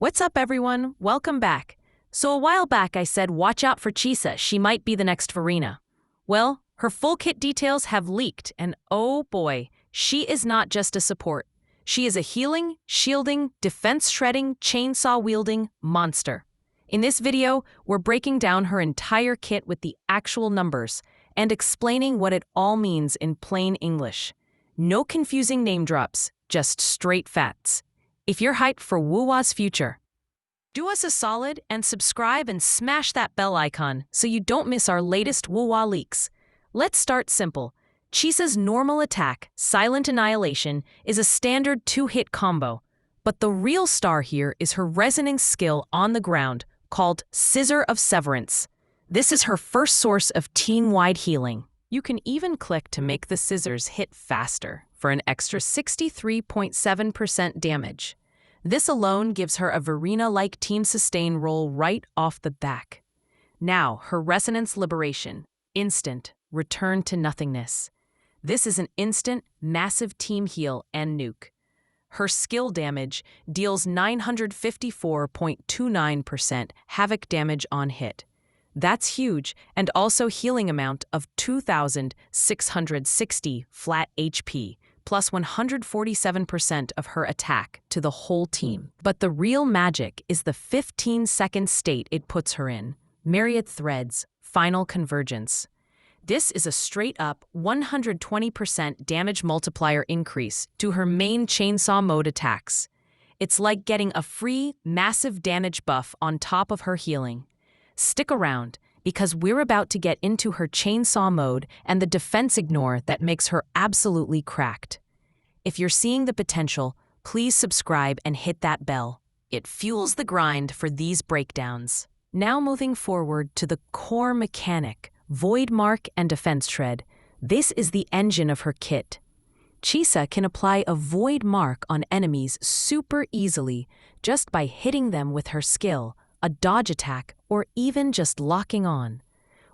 What's up, everyone? Welcome back. So a while back I said watch out for Chisa, she might be the next Verena. Well, her full kit details have leaked, and oh boy, she is not just a support. She is a healing, shielding, defense-shredding, chainsaw-wielding monster. In this video, we're breaking down her entire kit with the actual numbers and explaining what it all means in plain English. No confusing name drops, just straight facts. If you're hyped for wuwa's future, do us a solid and subscribe and smash that bell icon so you don't miss our latest wuwa leaks. Let's start simple. Chisa's normal attack, Silent Annihilation, is a standard 2-hit combo, but the real star here is her resonance skill on the ground, called Scissor of Severance. This is her first source of team-wide healing. You can even click to make the scissors hit faster for an extra 63.7% damage. This alone gives her a Verena-like team sustain roll right off the back. Now, her Resonance Liberation. Instant. Return to nothingness. This is an instant, massive team heal and nuke. Her skill damage deals 954.29% havoc damage on hit. That's huge, and also healing amount of 2,660 flat HP, plus 147% of her attack to the whole team. But the real magic is the 15-second state it puts her in. Myriad Threads, Final Convergence. This is a straight-up 120% damage multiplier increase to her main chainsaw mode attacks. It's like getting a free, massive damage buff on top of her healing. Stick around, because we're about to get into her chainsaw mode and the defense ignore that makes her absolutely cracked. If you're seeing the potential, please subscribe and hit that bell. It fuels the grind for these breakdowns. Now moving forward to the core mechanic, Void Mark and Defense Shred. This is the engine of her kit. Chisa can apply a Void Mark on enemies super easily just by hitting them with her skill, a dodge attack, or even just locking on.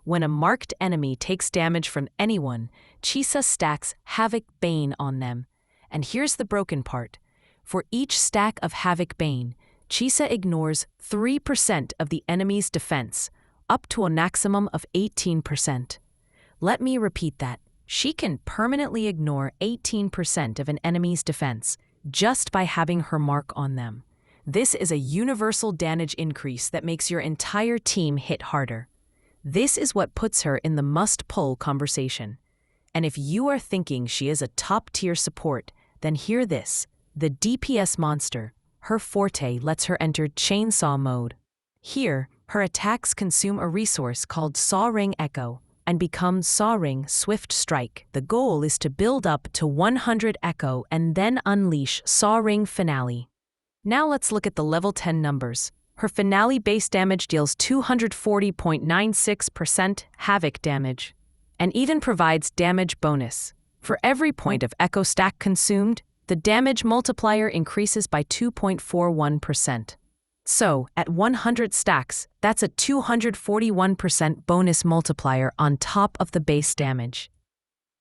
When a marked enemy takes damage from anyone, Chisa stacks Havoc Bane on them. And here's the broken part. For each stack of Havoc Bane, Chisa ignores 3% of the enemy's defense, up to a maximum of 18%. Let me repeat that. She can permanently ignore 18% of an enemy's defense just by having her mark on them. This is a universal damage increase that makes your entire team hit harder. This is what puts her in the must-pull conversation. And if you are thinking she is a top-tier support, then hear this. The DPS monster, her Forte, lets her enter chainsaw mode. Here, her attacks consume a resource called Saw Ring Echo and become Saw Ring Swift Strike. The goal is to build up to 100 Echo and then unleash Saw Ring Finale. Now let's look at the level 10 numbers. Her finale base damage deals 240.96% havoc damage, and even provides damage bonus. For every point of echo stack consumed, the damage multiplier increases by 2.41%. So, at 100 stacks, that's a 241% bonus multiplier on top of the base damage.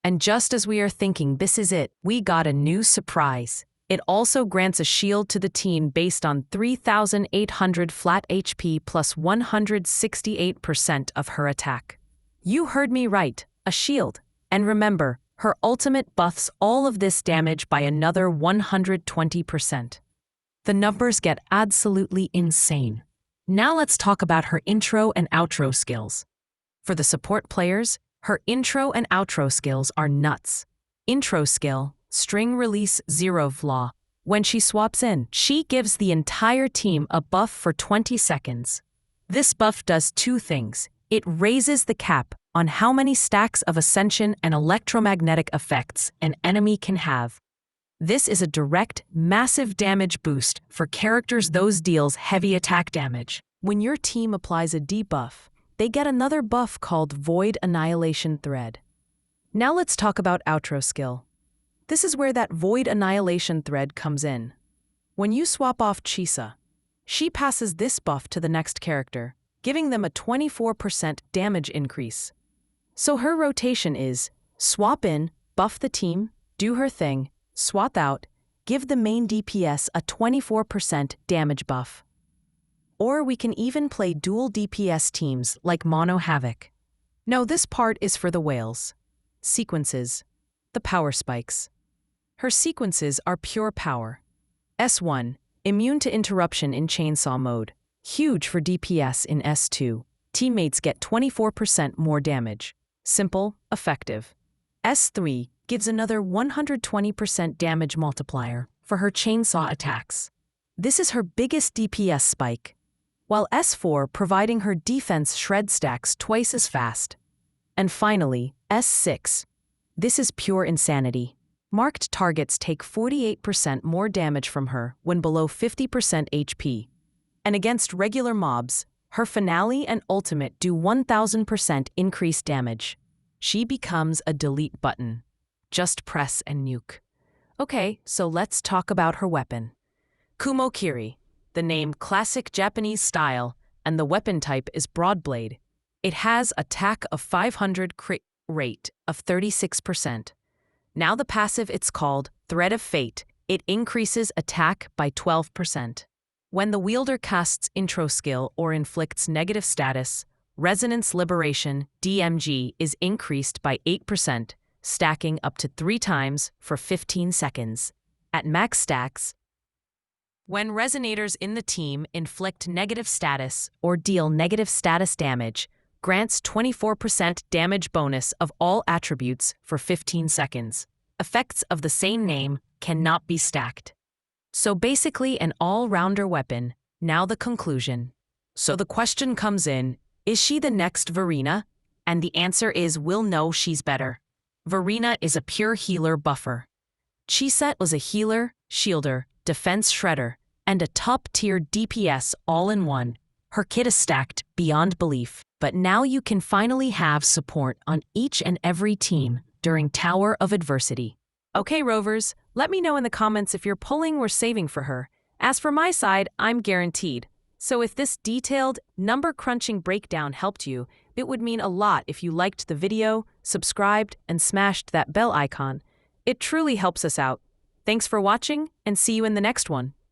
And just as we are thinking this is it, we got a new surprise. It also grants a shield to the team based on 3,800 flat HP plus 168% of her attack. You heard me right, a shield. And remember, her ultimate buffs all of this damage by another 120%. The numbers get absolutely insane. Now let's talk about her intro and outro skills. For the support players, her intro and outro skills are nuts. Intro skill, String Release 0 Flaw. When she swaps in, she gives the entire team a buff for 20 seconds. This buff does two things. It raises the cap on how many stacks of ascension and electromagnetic effects an enemy can have. This is a direct, massive damage boost for characters those deals heavy attack damage. When your team applies a debuff, they get another buff called Void Annihilation Thread. Now let's talk about outro skill. This is where that Void Annihilation Thread comes in. When you swap off Chisa, she passes this buff to the next character, giving them a 24% damage increase. So her rotation is swap in, buff the team, do her thing, swap out, give the main DPS a 24% damage buff. Or we can even play dual DPS teams like Mono Havoc. No, this part is for the whales. Sequences. The power spikes. Her sequences are pure power. S1, immune to interruption in chainsaw mode. Huge for DPS in S2. Teammates get 24% more damage. Simple, effective. S3 gives another 120% damage multiplier for her chainsaw attacks. This is her biggest DPS spike, while S4 providing her defense shred stacks twice as fast. And finally, S6. This is pure insanity. Marked targets take 48% more damage from her when below 50% HP. And against regular mobs, her finale and ultimate do 1000% increased damage. She becomes a delete button. Just press and nuke. Okay, so let's talk about her weapon. Kumokiri, the name classic Japanese style, and the weapon type is broadblade. It has attack of 500 crit rate of 36%. Now the passive, it's called Thread of Fate. It increases attack by 12%. When the wielder casts intro skill or inflicts negative status, Resonance Liberation, DMG, is increased by 8%, stacking up to 3 times for 15 seconds. At max stacks, when resonators in the team inflict negative status or deal negative status damage, grants 24% damage bonus of all attributes for 15 seconds. Effects of the same name cannot be stacked. So basically an all-rounder weapon. Now the conclusion. So the question comes in, is she the next Verena? And the answer is we'll know she's better. Verena is a pure healer buffer. Chisa was a healer, shielder, defense shredder, and a top-tier DPS all-in-one. Her kit is stacked beyond belief. But now you can finally have support on each and every team during Tower of Adversity. Okay, Rovers, let me know in the comments if you're pulling or saving for her. As for my side, I'm guaranteed. So if this detailed, number-crunching breakdown helped you, it would mean a lot if you liked the video, subscribed, and smashed that bell icon. It truly helps us out. Thanks for watching, and see you in the next one.